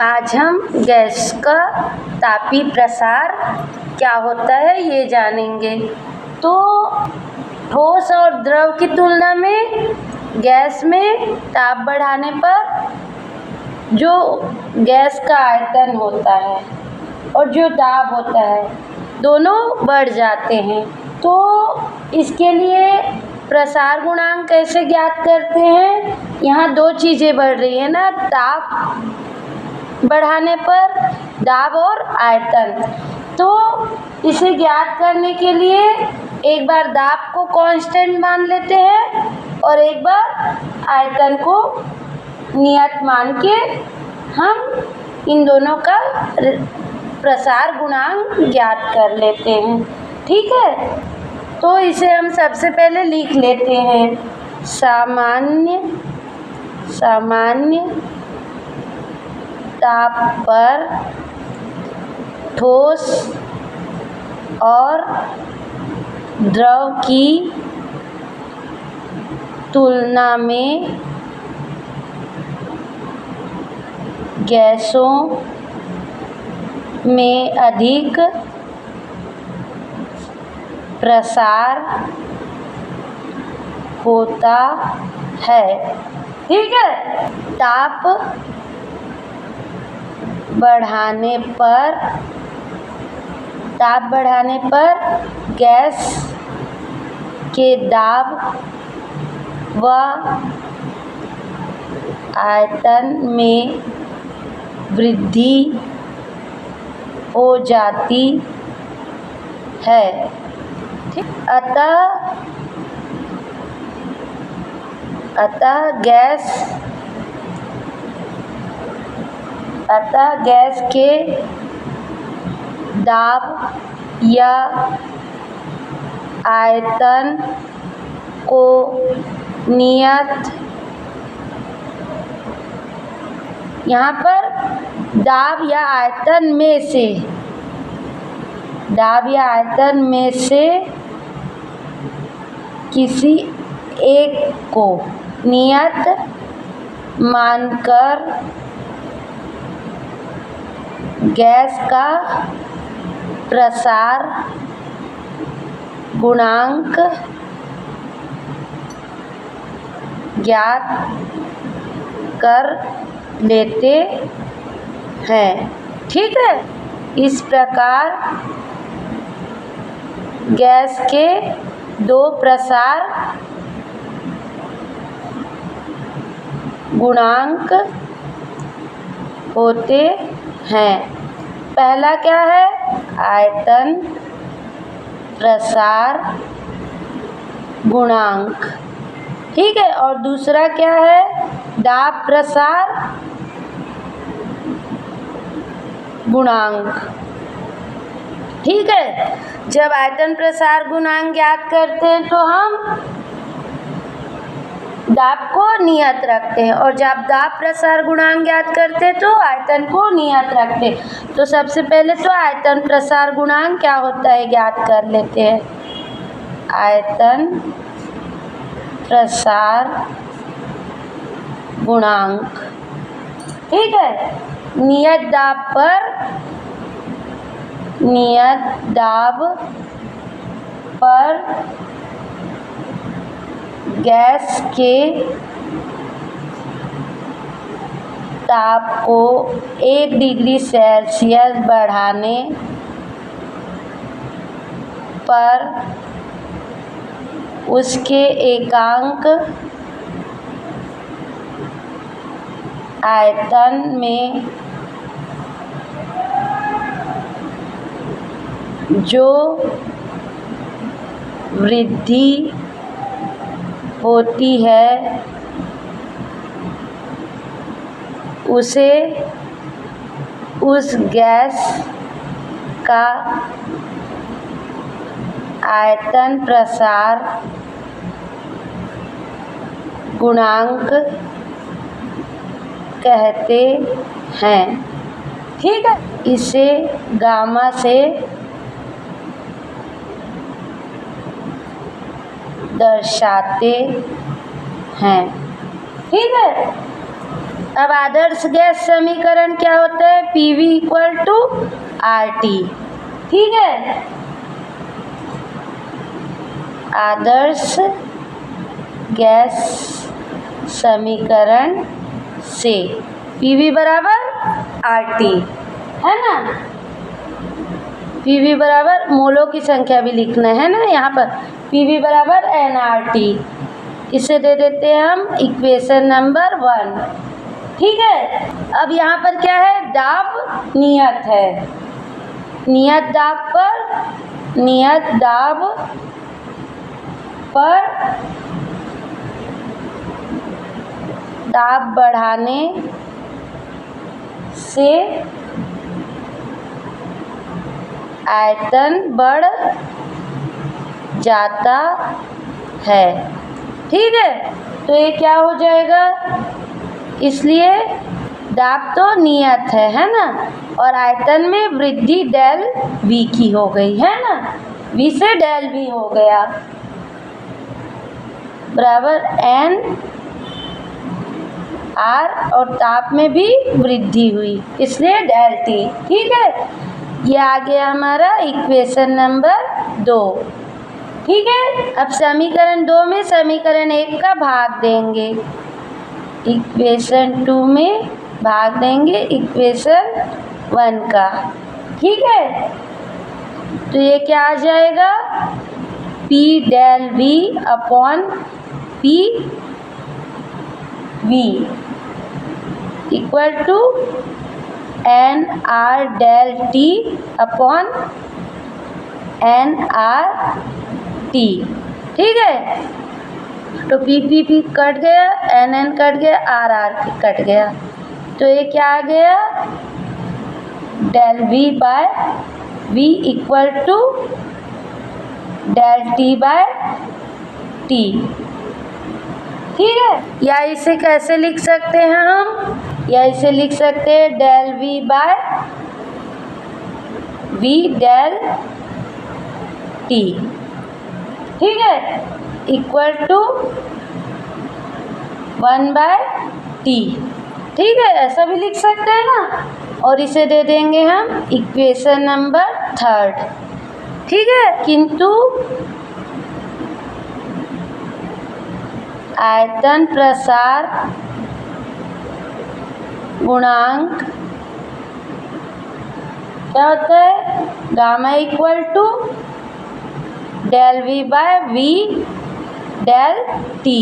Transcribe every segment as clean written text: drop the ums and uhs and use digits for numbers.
आज हम गैस का तापीय प्रसार क्या होता है ये जानेंगे। तो ठोस और द्रव की तुलना में गैस में ताप बढ़ाने पर जो गैस का आयतन होता है और जो दाब होता है दोनों बढ़ जाते हैं। तो इसके लिए प्रसार गुणांक कैसे ज्ञात करते हैं? यहाँ दो चीज़ें बढ़ रही है ना, ताप बढ़ाने पर दाब और आयतन। तो इसे ज्ञात करने के लिए एक बार दाब को कांस्टेंट मान लेते हैं और एक बार आयतन को नियत मान के हम इन दोनों का प्रसार गुणांक ज्ञात कर लेते हैं। ठीक है, तो इसे हम सबसे पहले लिख लेते हैं। सामान्य ताप पर ठोस और द्रव की तुलना में गैसों में अधिक प्रसार होता है। ठीक है, ताप बढ़ाने पर गैस के दाब व आयतन में वृद्धि हो जाती है। अतः गैस के दाब या आयतन को नियत, यहाँ पर दाब या आयतन में से किसी एक को नियत मानकर गैस का प्रसार गुणांक ज्ञात कर लेते हैं। ठीक है, इस प्रकार गैस के दो प्रसार गुणांक होते हैं। पहला क्या है? आयतन प्रसार गुणांक। ठीक है, और दूसरा क्या है? दाब प्रसार गुणांक। ठीक है, जब आयतन प्रसार गुणांक ज्ञात करते हैं तो हम दाब को नियत रखते हैं और जब दाब प्रसार गुणांक ज्ञात करते हैं तो आयतन को नियत रखते हैं। तो सबसे पहले तो आयतन प्रसार गुणांक क्या होता है ज्ञात कर लेते हैं। आयतन प्रसार गुणांक। ठीक है, नियत दाब पर गैस के ताप को 1 डिग्री सेल्सियस बढ़ाने पर उसके एकांक आयतन में जो वृद्धि होती है उसे उस गैस का आयतन प्रसार गुणांक कहते हैं। ठीक है, इसे गामा से दर्शाते हैं। ठीक है, अब आदर्श गैस समीकरण क्या होता है? PV equal to RT। ठीक है, आदर्श गैस समीकरण से PV बराबर RT है ना। PV बराबर मोलों की संख्या भी लिखना है ना यहाँ पर, PV बराबर nRT। इसे दे देते हैं हम इक्वेशन नंबर 1। ठीक है, अब यहाँ पर क्या है? दाब नियत है। नियत दाब पर दाब बढ़ाने से आयतन बढ़ जाता है। ठीक है, तो ये क्या हो जाएगा? इसलिए दाब तो नियत है ना, और आयतन में वृद्धि डेल V की हो गई है ना, V से डेल V हो गया बराबर n R, और ताप में भी वृद्धि हुई इसलिए डेल T। ठीक है, ये आ गया हमारा इक्वेशन नंबर 2। ठीक है, अब समीकरण 2 में समीकरण 1 का भाग देंगे, इक्वेशन 2 में भाग देंगे इक्वेशन 1 का। ठीक है, तो ये क्या आ जाएगा? P del V upon P V equal to n R del T upon n R T। ठीक है, तो P कट गया, n कट गया, R कट गया, तो ये क्या आ गया? Del V by V equal to del T by T। ठीक है, या इसे कैसे लिख सकते हैं हम? या इसे लिख सकते हैं del V by V del T। ठीक है, इक्वल टू 1 बाय T। ठीक है, ऐसा भी लिख सकते हैं ना, और इसे दे देंगे हम इक्वेशन नंबर 3। ठीक है, किंतु आयतन प्रसार गुणांक क्या होता है? Gamma equal to del V by V del T।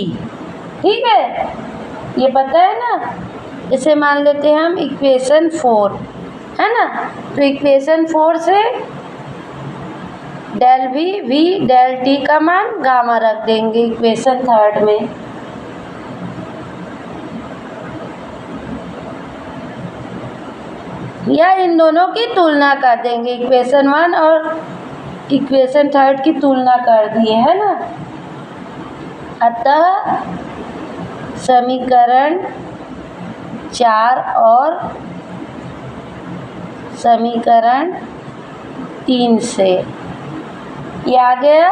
ठीक है, ये पता है ना। इसे मान लेते हैं हम इक्वेशन 4 है ना, तो इक्वेशन 4 से डेल V डेल T का मान गामा रख देंगे इक्वेशन 3 में। या इन दोनों की तुलना कर देंगे, इक्वेशन 1 और इक्वेशन 3 की तुलना कर दिए है ना। अतः समीकरण 4 और समीकरण 3 से ये आ गया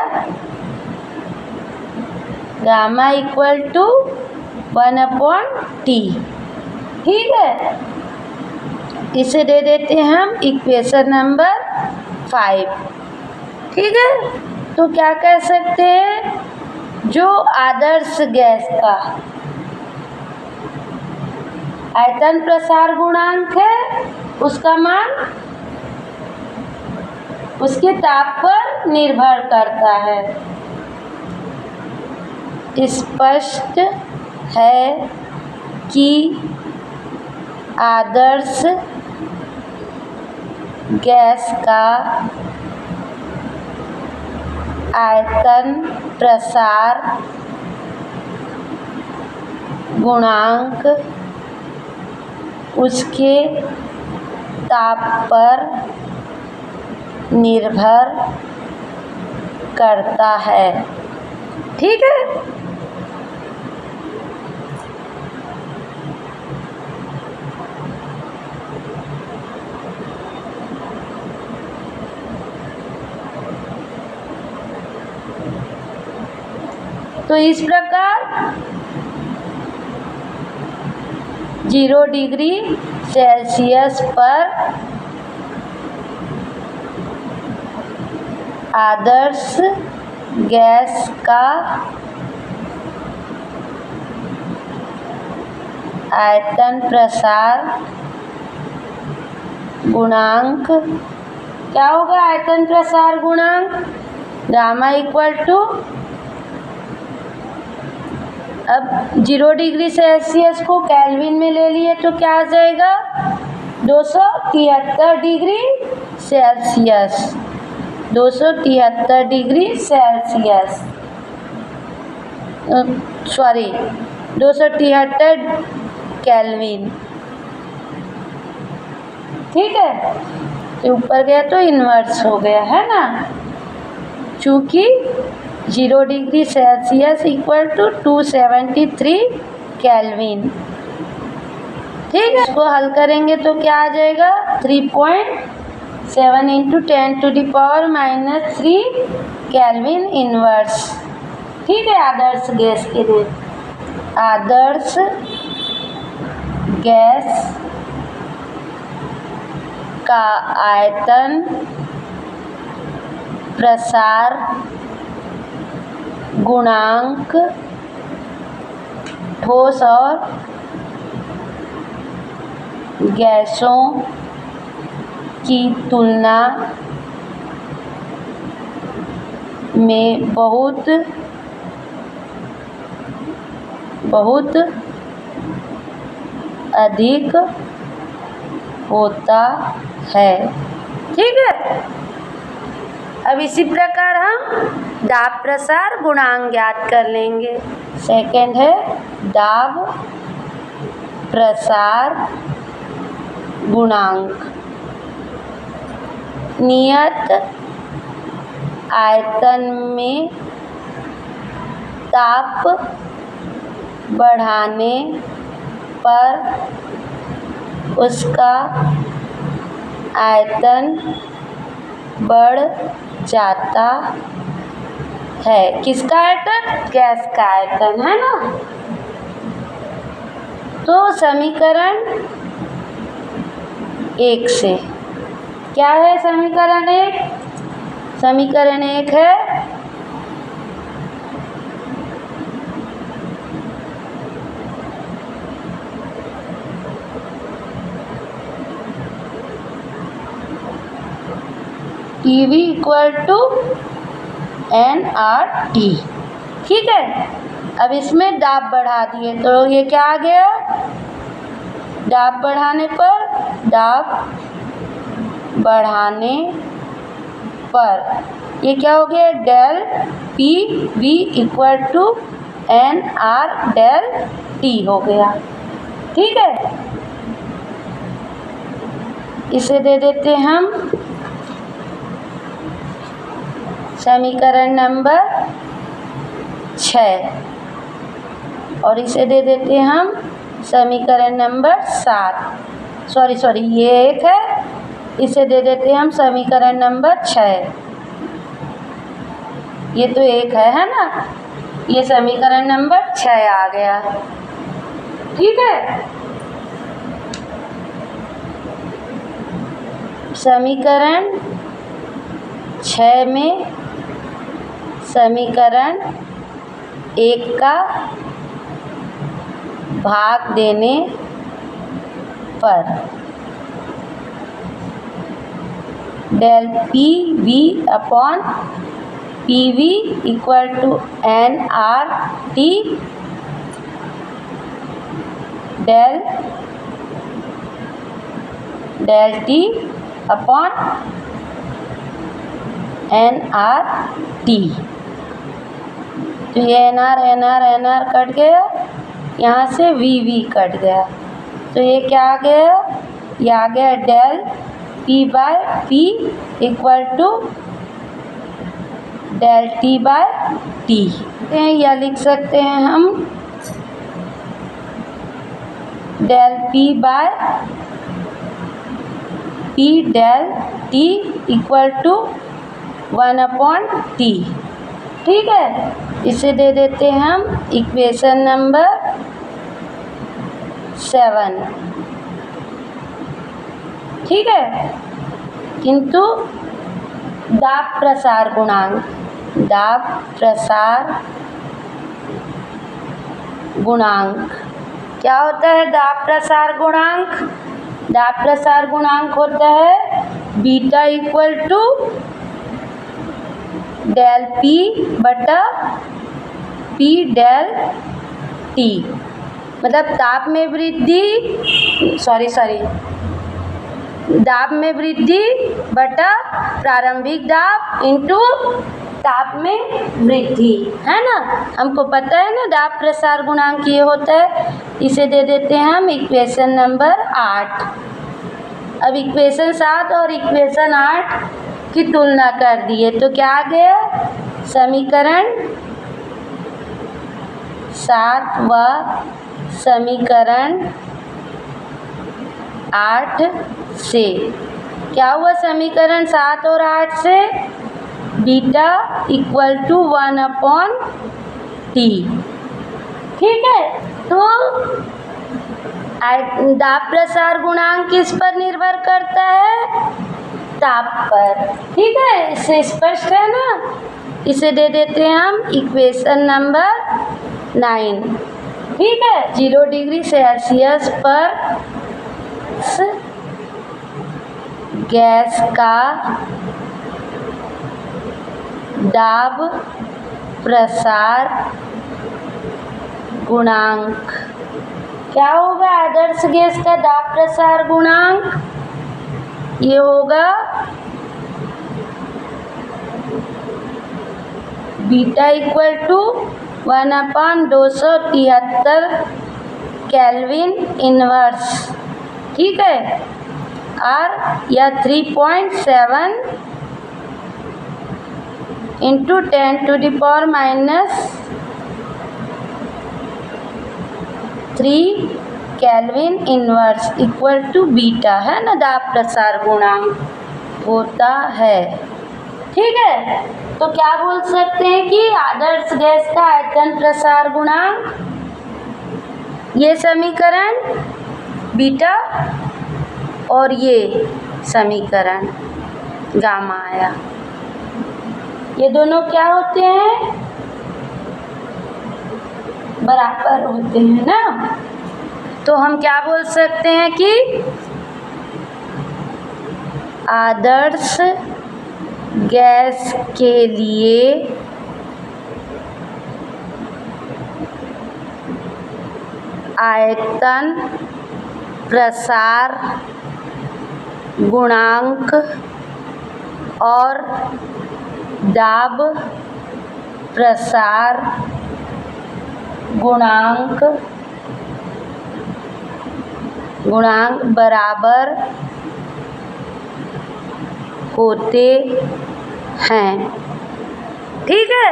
गामा इक्वल टू 1/T। ठीक है, इसे दे देते हैं हम इक्वेशन नंबर 5। ठीक है, तो क्या कह सकते हैं? जो आदर्श गैस का आयतन प्रसार गुणांक है उसका मान उसके ताप पर निर्भर करता है। स्पष्ट है कि आदर्श गैस का आयतन प्रसार गुणांक उसके ताप पर निर्भर करता है। ठीक है, तो इस प्रकार 0 डिग्री सेल्सियस पर आदर्श गैस का आयतन प्रसार गुणांक क्या होगा? आयतन प्रसार गुणांक गामा इक्वल टू, अब 0 डिग्री सेल्सियस को केल्विन में ले लिए तो क्या आ जाएगा? 273 degree Celsius, 273 degree Celsius, sorry 273 kelvin. ठीक है, तो ऊपर गया तो इन्वर्स हो गया है ना, चूँकि 0 degree Celsius equal to 273 kelvin. ठीक है, इसको हल करेंगे तो क्या आ जाएगा? 3.7 इंटू 10⁻³ केल्विन इनवर्स। ठीक है, आदर्श गैस के लिए आदर्श गैस का आयतन प्रसार गुणांक ठोस और गैसों की तुलना में बहुत अधिक होता है। ठीक है, अब इसी प्रकार हम दाब प्रसार गुणांक ज्ञात कर लेंगे। सेकंड है दाब प्रसार गुणांक। नियत आयतन में ताप बढ़ाने पर उसका आयतन बढ़ जाता है। किसका आयतन? गैस का आयतन, है ना। तो समीकरण 1 से क्या है? समीकरण 1, समीकरण 1 है EV इक्वल टू nRT। ठीक है, अब इसमें दाब बढ़ा दिए तो ये क्या आ गया? दाब बढ़ाने पर, दाब बढ़ाने पर ये क्या हो गया? Del PV equal to nR del T हो गया। ठीक है, इसे दे देते हम समीकरण नंबर 6 और इसे दे देते हैं हम समीकरण नंबर 7। सॉरी ये 1 है, इसे दे देते हैं हम समीकरण नंबर 6। ये तो 1 है ना, ये समीकरण नंबर 6 आ गया। ठीक है, समीकरण 6 में समीकरण 1 का भाग देने पर del PV upon PV equal to nRT del T upon nRT। तो ये nR कट गया, यहाँ से VV कट गया, तो ये क्या आ गया? ये आ गया del P/P equal to del T/T। या लिख सकते हैं हम del P/P del T equal to 1/T। ठीक है, इसे दे देते हैं हम इक्वेशन नंबर 7, ठीक है। किंतु दाब प्रसार गुणांक क्या होता है? दाब प्रसार गुणांक होता है beta equal to del P बटा P डेल T, मतलब दाब में वृद्धि बटा प्रारंभिक दाब इंटू ताप में वृद्धि, है ना। हमको पता है ना दाब प्रसार गुणांक ये होता है। इसे दे देते हैं हम इक्वेशन नंबर 8। अब इक्वेशन 7 और इक्वेशन 8 की तुलना कर दिए तो क्या आ गया? समीकरण 7 व समीकरण 8 से क्या हुआ? समीकरण 7 और 8 से बीटा इक्वल टू 1/T, ठीक है। तो दाब प्रसार गुणांक किस पर निर्भर करता है? ताप पर, ठीक है। इससे स्पष्ट है ना। इसे दे देते हैं हम इक्वेशन नंबर 9, ठीक है। 0 डिग्री सेल्सियस पर गैस का दाब प्रसार गुणांक क्या होगा? आदर्श गैस का दाब प्रसार गुणांक ये होगा beta equal to 1/273 kelvin inverse, ठीक है। और या 3.7 into 10⁻³ kelvin inverse equal to beta, है ना। दाब प्रसार गुणांक होता है, ठीक है। तो क्या बोल सकते हैं कि आदर्श गैस का आयतन प्रसार गुणांक, ये समीकरण बीटा और ये समीकरण गामा आया, ये दोनों क्या होते हैं? बराबर होते हैं ना। तो हम क्या बोल सकते हैं कि आदर्श गैस के लिए आयतन प्रसार गुणांक और दाब प्रसार गुणांक बराबर होते हैं, ठीक है।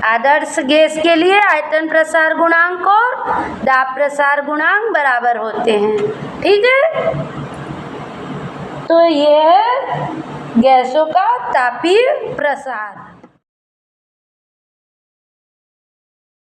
आदर्श गैस के लिए आयतन प्रसार गुणांक और दाब प्रसार गुणांक बराबर होते हैं, ठीक है। तो ये है गैसों का तापीय प्रसार।